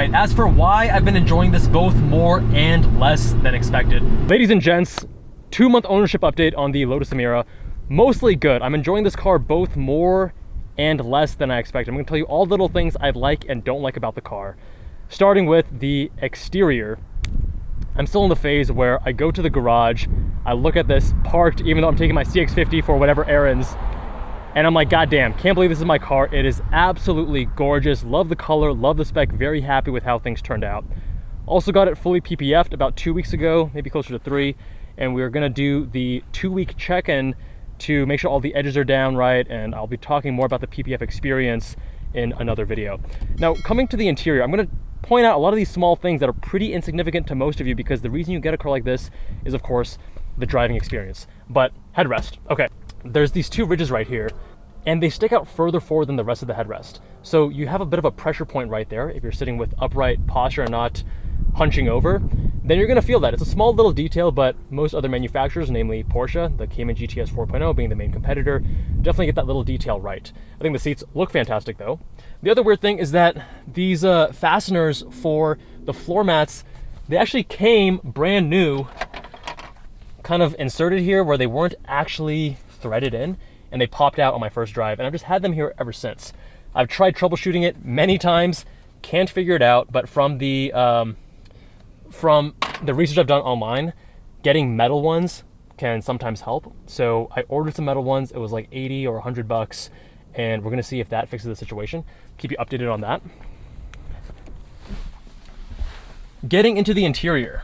right, as for why I've been enjoying this both more and less than expected. Ladies and gents, 2-month ownership update on the Lotus Emira. Mostly good. I'm enjoying this car both more and less than I expected. I'm going to tell you all the little things I like and don't like about the car. Starting with the exterior. I'm still in the phase where I go to the garage, I look at this parked, even though I'm taking my CX-50 for whatever errands, and I'm like, God damn, can't believe this is my car. It is absolutely gorgeous. Love the color, love the spec, very happy with how things turned out. Also got it fully PPF'd about 2 weeks ago, maybe closer to 3, and we're gonna do the 2-week check-in to make sure all the edges are down right, and I'll be talking more about the PPF experience in another video. Now, coming to the interior, I'm gonna point out a lot of these small things that are pretty insignificant to most of you, because the reason you get a car like this is, of course, the driving experience. But headrest, okay. There's these 2 ridges right here, and they stick out further forward than the rest of the headrest. So you have a bit of a pressure point right there if you're sitting with upright posture and not hunching over, then you're gonna feel that. It's a small little detail, but most other manufacturers, namely Porsche, the Cayman GTS 4.0 being the main competitor, definitely get that little detail right. I think the seats look fantastic though. The other weird thing is that these fasteners for the floor mats, they actually came brand new, kind of inserted here where they weren't actually threaded in, and they popped out on my first drive, and I've just had them here ever since. I've tried troubleshooting it many times, can't figure it out, but from the research I've done online, getting metal ones can sometimes help. So I ordered some metal ones. It was like 80 or 100 bucks, and we're gonna see if that fixes the situation. Keep you updated on that. Getting into the interior.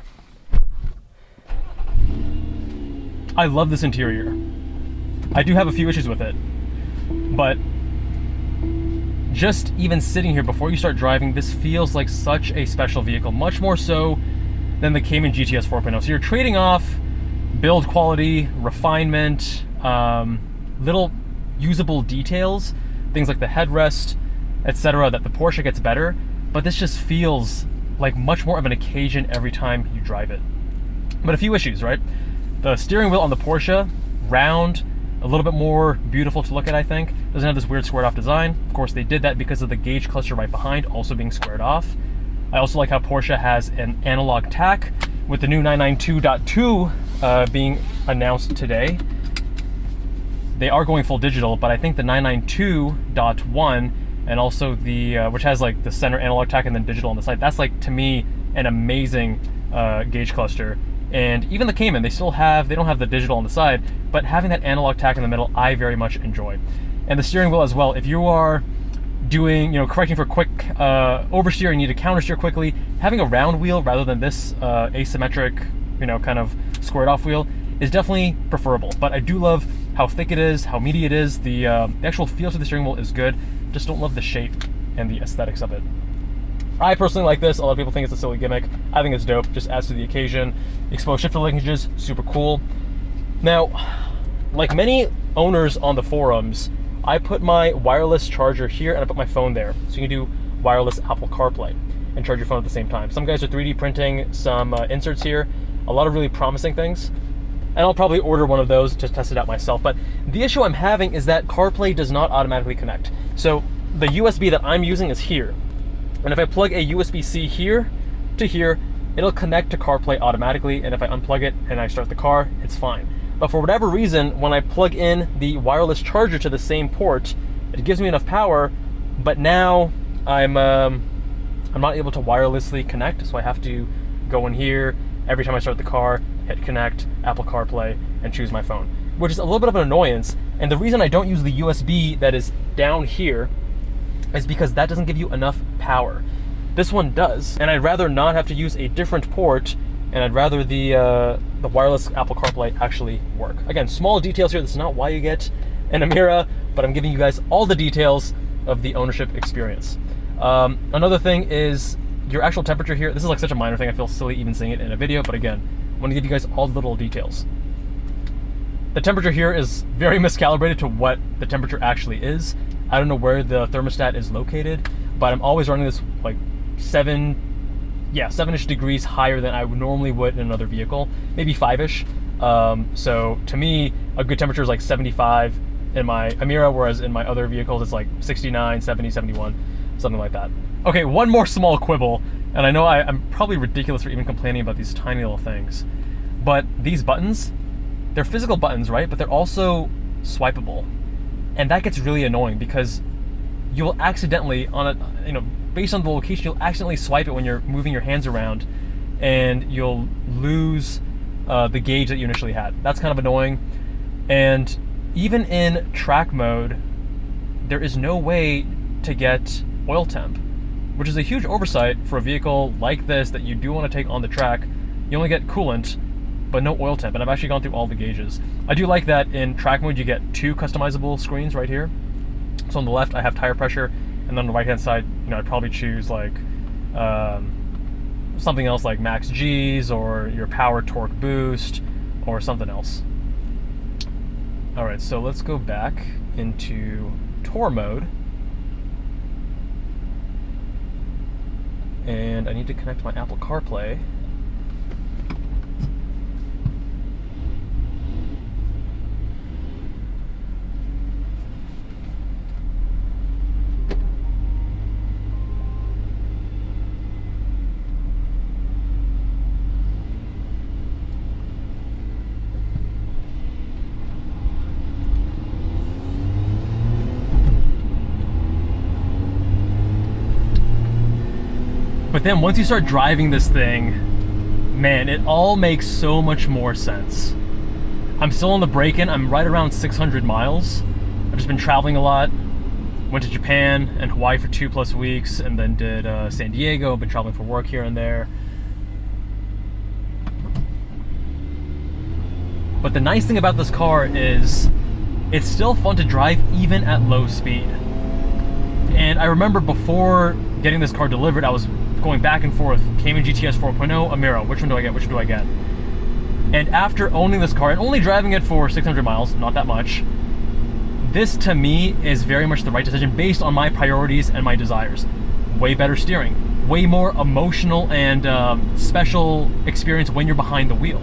I love this interior. I do have a few issues with it, but just even sitting here before you start driving, this feels like such a special vehicle, much more so than the Cayman GTS 4.0. So you're trading off build quality, refinement, little usable details, things like the headrest, etc., that the Porsche gets better, but this just feels like much more of an occasion every time you drive it. But a few issues, right? The steering wheel on the Porsche, round, a little bit more beautiful to look at, I think. Doesn't have this weird squared off design. Of course, they did that because of the gauge cluster right behind also being squared off. I also like how Porsche has an analog tach with the new 992.2 being announced today. They are going full digital, but I think the 992.1 and also the, which has like the center analog tach and then digital on the side, that's like, to me, an amazing gauge cluster. And even the Cayman, they don't have the digital on the side, but having that analog tach in the middle, I very much enjoy. And the steering wheel as well, if you are doing, correcting for quick oversteer, you need to countersteer quickly, having a round wheel rather than this asymmetric, kind of squared off wheel is definitely preferable. But I do love how thick it is, how meaty it is. The actual feel to the steering wheel is good. Just don't love the shape and the aesthetics of it. I personally like this. A lot of people think it's a silly gimmick. I think it's dope. Just adds to the occasion. Exposed shifter linkages, super cool. Now, like many owners on the forums, I put my wireless charger here and I put my phone there. So you can do wireless Apple CarPlay and charge your phone at the same time. Some guys are 3D printing some inserts here. A lot of really promising things. And I'll probably order one of those to test it out myself. But the issue I'm having is that CarPlay does not automatically connect. So the USB that I'm using is here. And if I plug a USB-C here to here, it'll connect to CarPlay automatically. And if I unplug it and I start the car, it's fine. But for whatever reason, when I plug in the wireless charger to the same port, it gives me enough power, but now I'm not able to wirelessly connect. So I have to go in here every time I start the car, hit connect, Apple CarPlay, and choose my phone, which is a little bit of an annoyance. And the reason I don't use the USB that is down here is because that doesn't give you enough power. This one does, and I'd rather not have to use a different port, and I'd rather the wireless Apple CarPlay actually work. Again, small details here. This is not why you get an Emira, but I'm giving you guys all the details of the ownership experience. Another thing is your actual temperature here. This is like such a minor thing. I feel silly even saying it in a video, but again, I want to give you guys all the little details. The temperature here is very miscalibrated to what the temperature actually is. I don't know where the thermostat is located, but I'm always running this like 7-ish degrees higher than I normally would in another vehicle, maybe 5-ish. So to me, a good temperature is like 75 in my Emira, whereas in my other vehicles it's like 69, 70, 71. something like that. Okay, one more small quibble, and I know I'm probably ridiculous for even complaining about these tiny little things, but these buttons, they're physical buttons, right? But they're also swipeable, and that gets really annoying because you'll accidentally, based on the location, you'll accidentally swipe it when you're moving your hands around, and you'll lose the gauge that you initially had. That's kind of annoying. And even in track mode, there is no way to get oil temp, which is a huge oversight for a vehicle like this that you do want to take on the track. You only get coolant, but no oil temp, and I've actually gone through all the gauges. I do like that in track mode you get 2 customizable screens right here. So on the left I have tire pressure, and then on the right hand side, I'd probably choose like something else like max G's or your power torque boost or something else. Alright, so let's go back into tour mode. And I need to connect my Apple CarPlay. But then once you start driving this thing, man, it all makes so much more sense. I'm still on the break-in. I'm right around 600 miles. I've just been traveling a lot. Went to Japan and Hawaii for 2+ weeks, and then did San Diego. I've been traveling for work here and there. But the nice thing about this car is it's still fun to drive even at low speed. And I remember before getting this car delivered, I was going back and forth, Cayman GTS 4.0, Emira, which one do I get, which one do I get? And after owning this car and only driving it for 600 miles, not that much, this to me is very much the right decision based on my priorities and my desires. Way better steering, way more emotional and special experience when you're behind the wheel.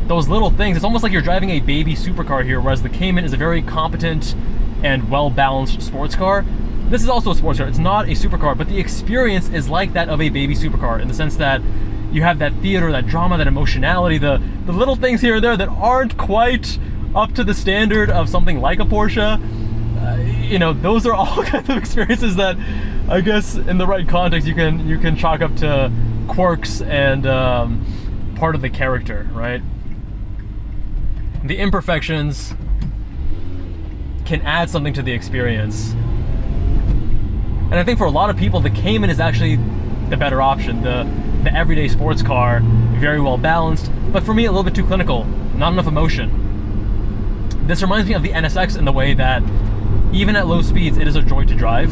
Those little things, it's almost like you're driving a baby supercar here, whereas the Cayman is a very competent and well-balanced sports car. This is also a sports car. It's not a supercar, but the experience is like that of a baby supercar in the sense that you have that theater, that drama, that emotionality, the little things here and there that aren't quite up to the standard of something like a Porsche. Those are all kinds of experiences that I guess in the right context you can chalk up to quirks and part of the character, right? The imperfections can add something to the experience. And I think for a lot of people, the Cayman is actually the better option. The everyday sports car, very well balanced, but for me, a little bit too clinical, not enough emotion. This reminds me of the NSX in the way that even at low speeds, it is a joy to drive.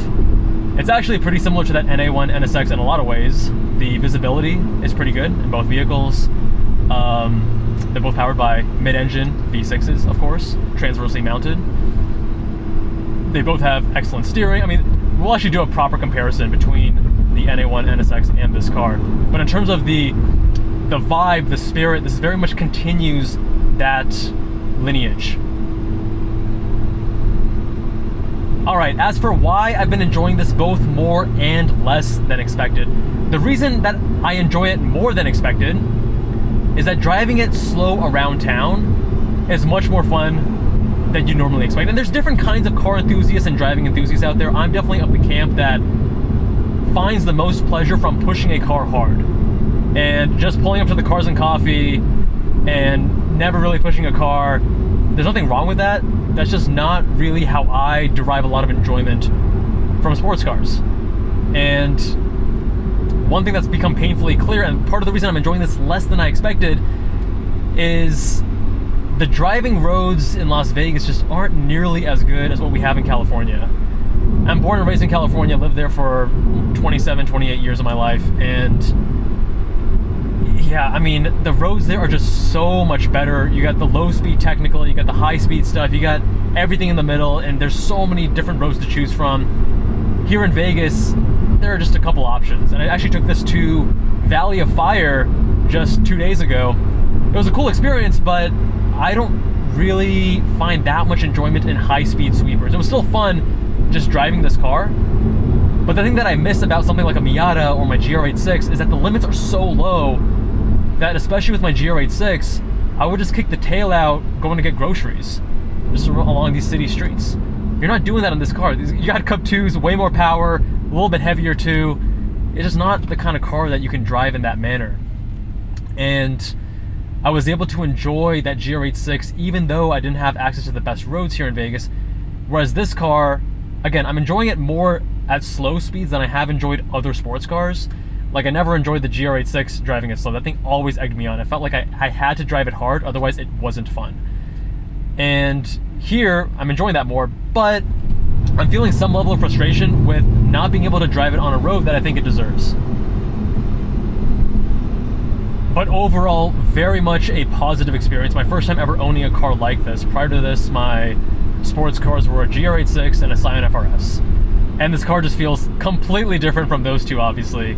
It's actually pretty similar to that NA1 NSX in a lot of ways. The visibility is pretty good in both vehicles. They're both powered by mid-engine V6s, of course, transversely mounted. They both have excellent steering. I mean, we'll actually do a proper comparison between the NA1 NSX and this car. But in terms of the vibe, the spirit, this very much continues that lineage. All right, as for why I've been enjoying this both more and less than expected, the reason that I enjoy it more than expected is that driving it slow around town is much more fun than you normally expect. And there's different kinds of car enthusiasts and driving enthusiasts out there. I'm definitely of the camp that finds the most pleasure from pushing a car hard and just pulling up to the Cars and Coffee and never really pushing a car. There's nothing wrong with that. That's just not really how I derive a lot of enjoyment from sports cars. And one thing that's become painfully clear, and part of the reason I'm enjoying this less than I expected, is the driving roads in Las Vegas just aren't nearly as good as what we have in California. I'm born and raised in California, lived there for 27, 28 years of my life, and yeah, I mean, the roads there are just so much better. You got the low speed technical, you got the high speed stuff, you got everything in the middle, and there's so many different roads to choose from. Here in Vegas, there are just a couple options, and I actually took this to Valley of Fire just 2 days ago. It was a cool experience, but I don't really find that much enjoyment in high-speed sweepers. It was still fun just driving this car, But the thing that I miss about something like a Miata or my GR86 is that the limits are so low that, especially with my GR86, I would just kick the tail out going to get groceries just along these city streets. You're not doing that on this car. You got Cup 2s, way more power, a little bit heavier too. It's just not the kind of car that you can drive in that manner. And I was able to enjoy that GR86 even though I didn't have access to the best roads here in Vegas. Whereas this car, again, I'm enjoying it more at slow speeds than I have enjoyed other sports cars. Like, I never enjoyed the GR86 driving it slow. That thing always egged me on. It felt like I had to drive it hard, otherwise it wasn't fun. And here, I'm enjoying that more, but I'm feeling some level of frustration with not being able to drive it on a road that I think it deserves. But overall, very much a positive experience. My first time ever owning a car like this. Prior to this, my sports cars were a GR86 and a Scion FRS. And this car just feels completely different from those two, obviously.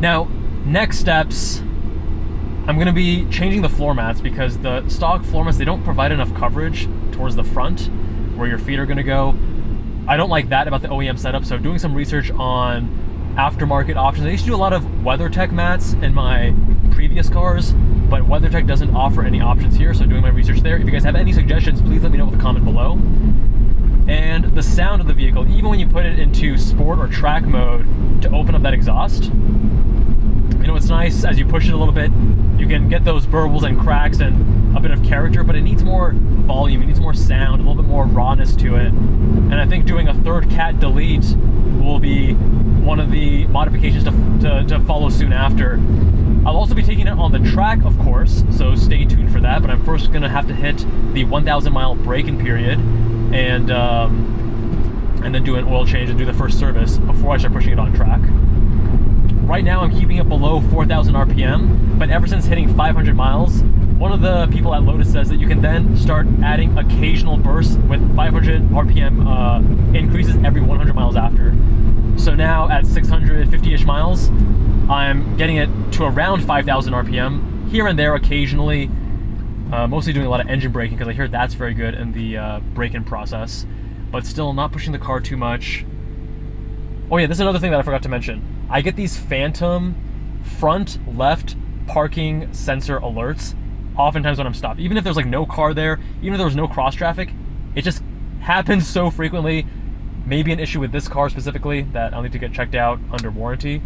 Now, next steps, I'm going to be changing the floor mats because the stock floor mats, they don't provide enough coverage towards the front where your feet are going to go. I don't like that about the OEM setup, so doing some research on aftermarket options. I used to do a lot of WeatherTech mats in my previous cars, but WeatherTech doesn't offer any options here, so doing my research there. If you guys have any suggestions, please let me know with a comment below. And the sound of the vehicle, even when you put it into sport or track mode to open up that exhaust, you know, it's nice as you push it a little bit, you can get those burbles and cracks and a bit of character, but it needs more volume, it needs more sound, a little bit more rawness to it. And I think doing a third cat delete will be one of the modifications to follow soon after. I'll also be taking it on the track, of course, so stay tuned for that, but I'm first gonna have to hit the 1,000 mile break-in period and then do an oil change and do the first service before I start pushing it on track. Right now I'm keeping it below 4,000 RPM, but ever since hitting 500 miles, one of the people at Lotus says that you can then start adding occasional bursts with 500 RPM increases every 100 miles after. So now at 650-ish miles, I'm getting it to around 5,000 RPM, here and there occasionally, mostly doing a lot of engine braking because I hear that's very good in the break-in process, but still not pushing the car too much. Oh yeah, this is another thing that I forgot to mention. I get these phantom front left parking sensor alerts oftentimes when I'm stopped. Even if there's like no car there, even if there was no cross traffic, it just happens so frequently. Maybe an issue with this car specifically that I'll need to get checked out under warranty.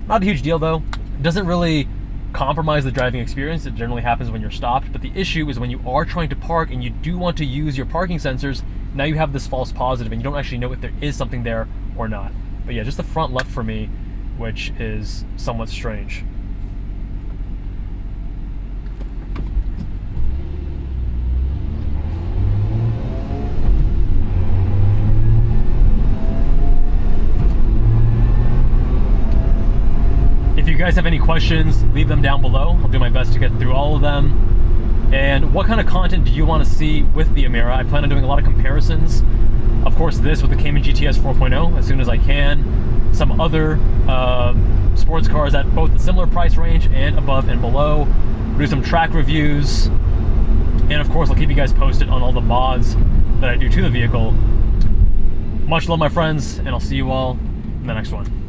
Not a huge deal though. It doesn't really compromise the driving experience. It generally happens when you're stopped, but the issue is when you are trying to park and you do want to use your parking sensors, now you have this false positive and you don't actually know if there is something there or not. But yeah, just the front left for me, which is somewhat strange. If you guys have any questions, leave them down below. I'll do my best to get through all of them. And what kind of content do you want to see with the Emira? I plan on doing a lot of comparisons. Of course, this with the Cayman GTS 4.0 as soon as I can. Some other sports cars at both the similar price range and above and below. We'll do some track reviews. And of course, I'll keep you guys posted on all the mods that I do to the vehicle. Much love, my friends, and I'll see you all in the next one.